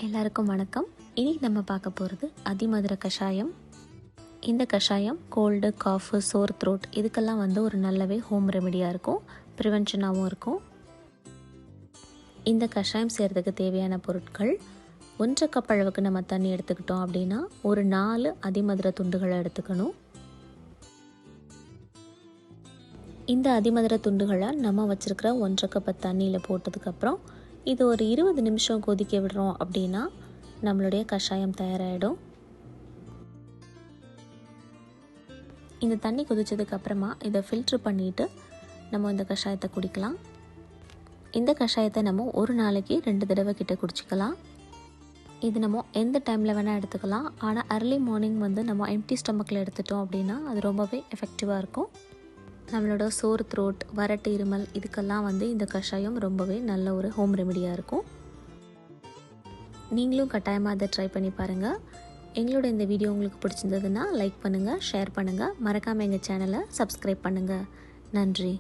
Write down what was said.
எல்லாருக்கும் வணக்கம். இன்னைக்கு நம்ம பார்க்க போகிறது அதிமதுர கஷாயம். இந்த கஷாயம் கோல்டு, காஃபு, சோர் த்ரோட் இதுக்கெல்லாம் ஒரு நல்லாவே ஹோம் ரெமெடியாக இருக்கும், ப்ரிவென்ஷனாகவும் இருக்கும். இந்த கஷாயம் செய்கிறதுக்கு தேவையான பொருட்கள் 1 கப் அளவுக்கு நம்ம தண்ணி எடுத்துக்கிட்டோம் அப்படின்னா ஒரு 4 அதிமதுர துண்டுகளை எடுத்துக்கணும். இந்த அதிமதுர துண்டுகளை நம்ம வச்சுருக்கிற 1 கப் தண்ணியில் போட்டதுக்கப்புறம் இது ஒரு 20 நிமிஷம் கொதிக்க விடுறோம் அப்படின்னா நம்மளுடைய கஷாயம் தயாராகிடும். இந்த தண்ணி கொதிச்சதுக்கப்புறமா இதை ஃபில்ட்ரு பண்ணிவிட்டு நம்ம இந்த கஷாயத்தை குடிக்கலாம். இந்த கஷாயத்தை நம்ம ஒரு நாளைக்கு 2 தடவை கிட்ட குடிச்சிக்கலாம். இது நம்ம எந்த டைமில் வேணால் எடுத்துக்கலாம். ஆனால் அர்லி மார்னிங் நம்ம எம்டி ஸ்டமக்கில் எடுத்துட்டோம் அப்படின்னா அது ரொம்பவே எஃபெக்டிவாக இருக்கும். நம்மளோட சோர் த்ரோட், வறட்டு இருமல் இதுக்கெல்லாம் இந்த கஷாயம் ரொம்பவே நல்ல ஒரு ஹோம் ரெமெடியாக இருக்கும். நீங்களும் கட்டாயமாக அதை ட்ரை பண்ணி பாருங்கள். எங்களோட இந்த வீடியோ உங்களுக்கு பிடிச்சிருந்ததுன்னா லைக் பண்ணுங்கள், ஷேர் பண்ணுங்கள், மறக்காமல் எங்கள் சேனலை சப்ஸ்கிரைப் பண்ணுங்கள். நன்றி.